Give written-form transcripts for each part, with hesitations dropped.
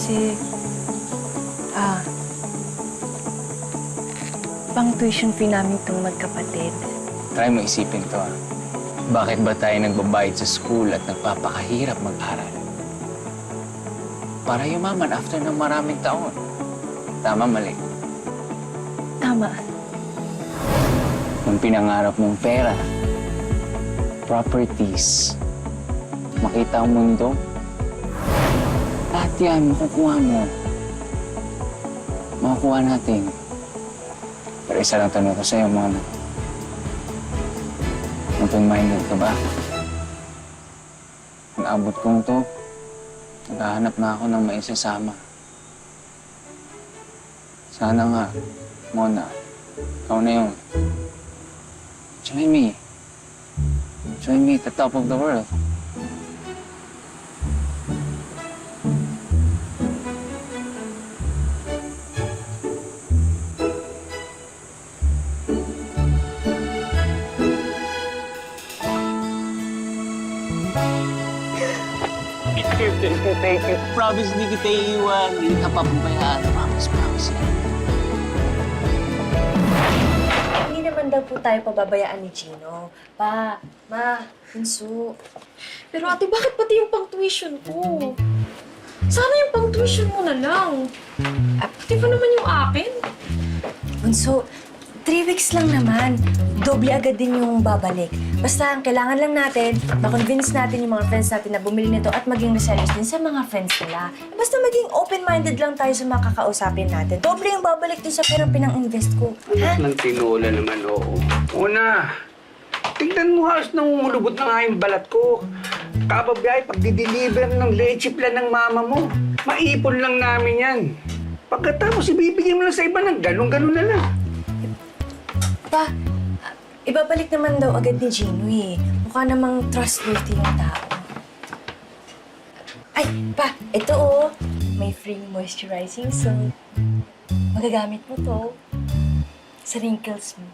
kasi, pang tuition fee namin itong magkapatid. Try mo isipin to, ah. Bakit ba tayo nagbabayad sa school at nagpapakahirap mag-aral? Para yumaman after ng maraming taon. Tama, mali. Tama. Yung pinangarap mong pera, properties, makita ang mundo, lahat yan, makukuha mo. Makukuha natin. Pero isa lang tanong ko sa'yo, Mona. Open-minded ka ba? Ang abot kong to, naghahanap na ako ng maisasama. Sana nga, Mona, ikaw na yun. Join me. Join me at the top of the world. Thank you. Promise, hindi kita iiwan. Hindi ka papabayaan. Promise. Hindi naman daw po tayo pababayaan ni Gino. Pa, Ma, Bunso. Pero ate, bakit pati yung pang-tuition ko? Sana yung pang-tuition mo na lang. Pati pa naman yung akin. Bunso, 3 weeks lang naman. Doble agad din yung babalik. Basta ang kailangan lang natin, ma-convince natin yung mga friends natin na bumili nito at maging resellers din sa mga friends nila. Basta maging open-minded lang tayo sa mga kakausapin natin. Doble yung babalik din sa perang pinang-invest ko. Ha? Nang tinula naman, oo. Una, tignan mo halos nangungulubot na nga yung balat ko. Kababiyay, pag-deliver ng leche plan ng mama mo, maipon lang namin yan. Pagkatapos, ibibigay mo lang sa iba ng ganun-ganun na lang. Pa, ibabalik naman daw agad ni Gino eh. Mukha namang trustworthy yung tao. Ay, pa, ito oh. May free moisturizing soap. Magagamit mo to sa wrinkles mo.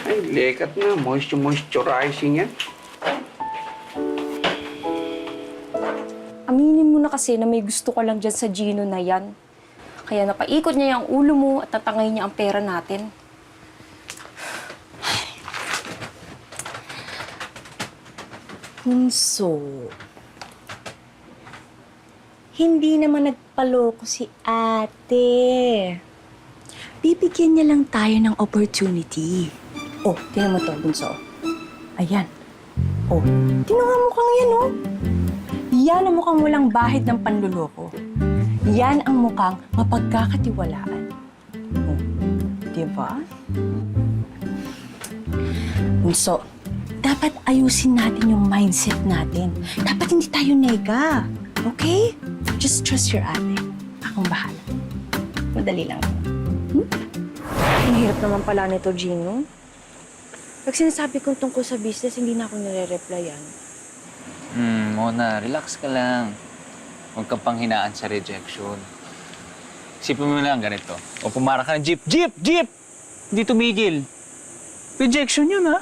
Ay, lekat na. Moisturizing yan. Aminin mo na kasi na may gusto ko lang dyan sa Gino na yan. Kaya napaikot niya yung ulo mo at tatangay niya ang pera natin. Bunso, hindi naman nagpaloko si ate. Bibigyan niya lang tayo ng opportunity. Oh, tingnan mo to, Bunso. Ayan. Oh, tingnan nga mukhang yan, oh. Yan ang mukhang walang bahid ng panluloko. Yan ang mukhang mapagkakatiwalaan. Oh, di ba? Bunso, dapat ayusin natin yung mindset natin. Dapat hindi tayo nega. Okay? Just trust your ate. Akong bahala. Madali lang. Ang hirap naman pala nito, Gino. Pag sinasabi kong tungkol sa business, hindi na ako nire-replyan. Mona, relax ka lang. Huwag kang panghinaan sa rejection. Isipin mo lang ganito. O pumara ka ng jeep. Jeep! Hindi tumigil. Rejection yun, ha?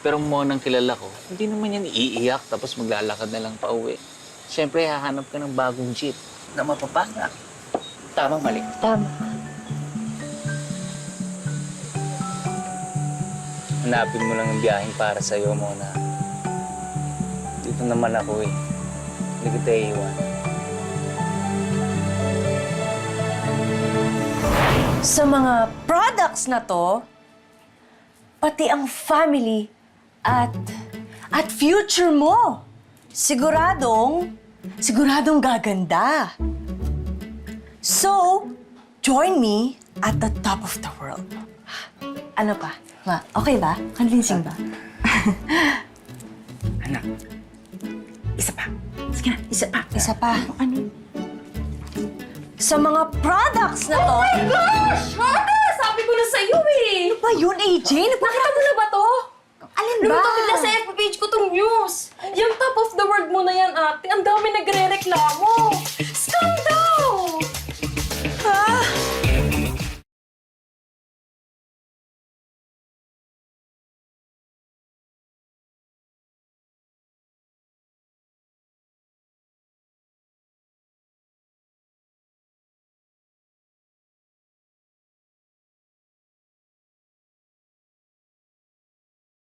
Pero Monang kilala ko, hindi naman yan iiyak tapos maglalakad na lang pa uwi. Siyempre, hahanap ka ng bagong jeep na mapapanga. Tama, mali. Tama. Hanapin mo lang ang biyaheng para sa'yo, Mona. Dito naman ako eh. Hindi kita iiwan. Sa mga products na to, pati ang family at future mo, siguradong gaganda. So, join me at the top of the world. Ano pa? Ma, okay ba? Convincing ba? Anak, isa pa. Sige na, isa pa. Ano? Sa mga products na to... Oh my gosh! Ate! Sabi ko na sa'yo eh! Ano ba yun, AJ? Nakita mo na ba to? Alin ba? Lumutang bigla sa FB page ko tong news. Yung top of the world mo na yan, ate. Ang dami nagre-reklamo.